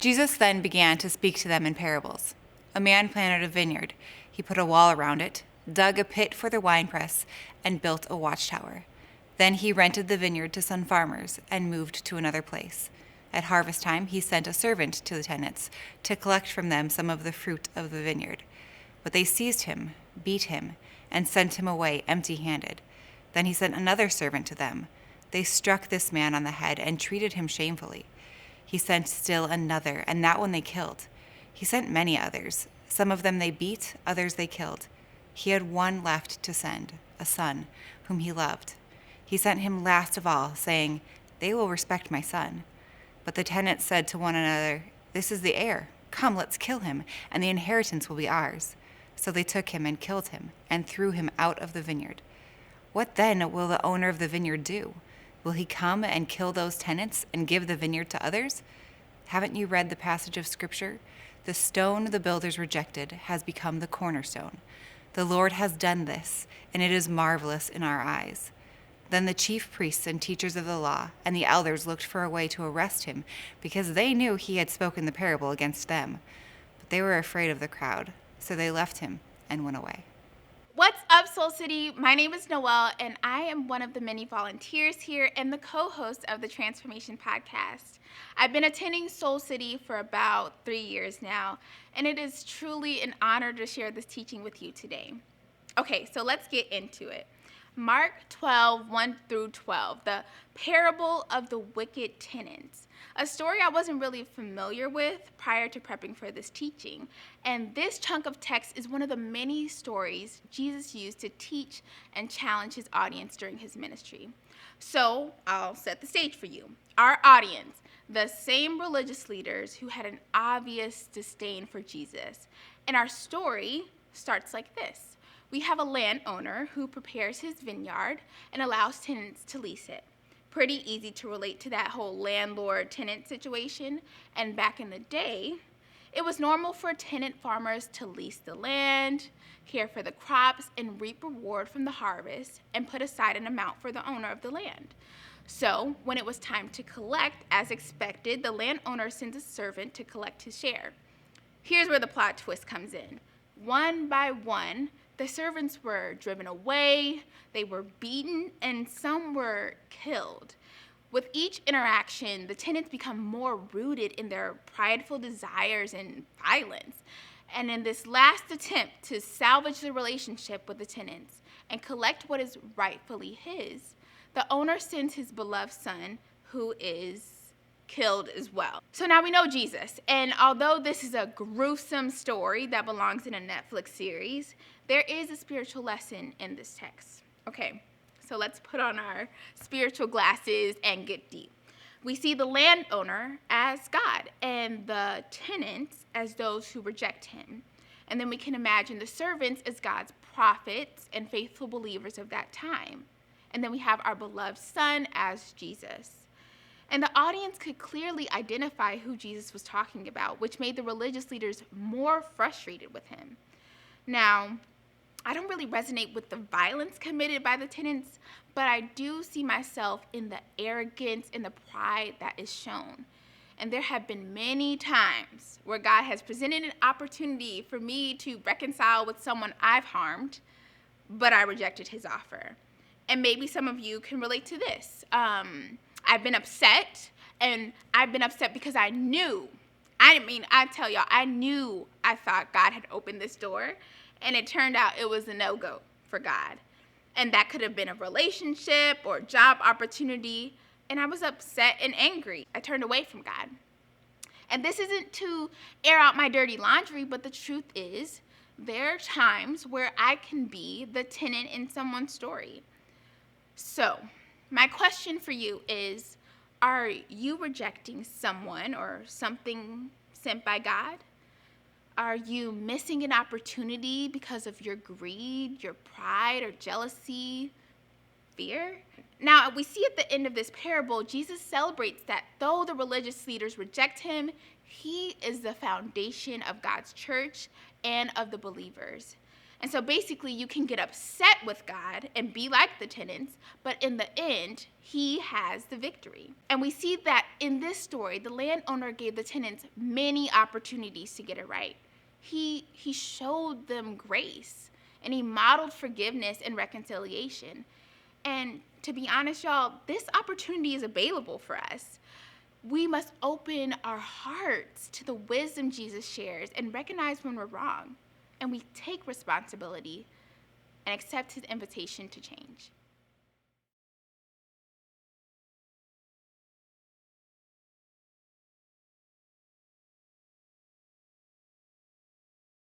Jesus then began to speak to them in parables. A man planted a vineyard. He put a wall around it, dug a pit for the winepress, and built a watchtower. Then he rented the vineyard to some farmers and moved to another place. At harvest time, he sent a servant to the tenants to collect from them some of the fruit of the vineyard. But they seized him, beat him, and sent him away empty-handed. Then he sent another servant to them. They struck this man on the head and treated him shamefully. He sent still another, and that one they killed. He sent many others. Some of them they beat, others they killed. He had one left to send, a son, whom he loved. He sent him last of all, saying, "They will respect my son." But the tenants said to one another, "This is the heir. Come, let's kill him, and the inheritance will be ours." So they took him and killed him, and threw him out of the vineyard. What then will the owner of the vineyard do? Will he come and kill those tenants and give the vineyard to others? Haven't you read the passage of Scripture? The stone the builders rejected has become the cornerstone. The Lord has done this, and it is marvelous in our eyes. Then the chief priests and teachers of the law and the elders looked for a way to arrest him, because they knew he had spoken the parable against them. But they were afraid of the crowd, so they left him and went away. What's up, Soul City? My name is Noelle, and I am one of the many volunteers here and the co-host of the Transformation Podcast. I've been attending Soul City for about 3 years now, and it is truly an honor to share this teaching with you today. Okay, so let's get into it. Mark 12, 1 through 12, the parable of the wicked tenants. A story I wasn't really familiar with prior to prepping for this teaching. And this chunk of text is one of the many stories Jesus used to teach and challenge his audience during his ministry. So I'll set the stage for you. Our audience, the same religious leaders who had an obvious disdain for Jesus. And our story starts like this. We have a landowner who prepares his vineyard and allows tenants to lease it. Pretty easy to relate to that whole landlord-tenant situation. And back in the day, it was normal for tenant farmers to lease the land, care for the crops, and reap reward from the harvest, and put aside an amount for the owner of the land. So when it was time to collect, as expected, the landowner sends a servant to collect his share. Here's where the plot twist comes in. One by one, the servants were driven away, they were beaten, and some were killed. With each interaction, the tenants become more rooted in their prideful desires and violence. And in this last attempt to salvage the relationship with the tenants and collect what is rightfully his, the owner sends his beloved son, who is killed as well. So now we know Jesus, and although this is a gruesome story that belongs in a Netflix series, there is a spiritual lesson in this text. Okay, so let's put on our spiritual glasses and get deep. We see the landowner as God and the tenants as those who reject him. And then we can imagine the servants as God's prophets and faithful believers of that time. And then we have our beloved son as Jesus. And the audience could clearly identify who Jesus was talking about, which made the religious leaders more frustrated with him. Now, I don't really resonate with the violence committed by the tenants, but I do see myself in the arrogance and the pride that is shown. And there have been many times where God has presented an opportunity for me to reconcile with someone I've harmed, but I rejected his offer. And maybe some of you can relate to this. I've been upset, and I've been upset because I knew I thought God had opened this door, and it turned out it was a no-go for God. And that could have been a relationship or job opportunity, and I was upset and angry. I turned away from God. And this isn't to air out my dirty laundry, but the truth is, there are times where I can be the tenant in someone's story. So, my question for you is, are you rejecting someone or something sent by God? Are you missing an opportunity because of your greed, your pride, or jealousy, fear? Now, we see at the end of this parable, Jesus celebrates that though the religious leaders reject him, he is the foundation of God's church and of the believers. And so basically, you can get upset with God and be like the tenants, but in the end, he has the victory. And we see that in this story, the landowner gave the tenants many opportunities to get it right. He showed them grace, and he modeled forgiveness and reconciliation. And to be honest, y'all, this opportunity is available for us. We must open our hearts to the wisdom Jesus shares and recognize when we're wrong. And we take responsibility and accept his invitation to change.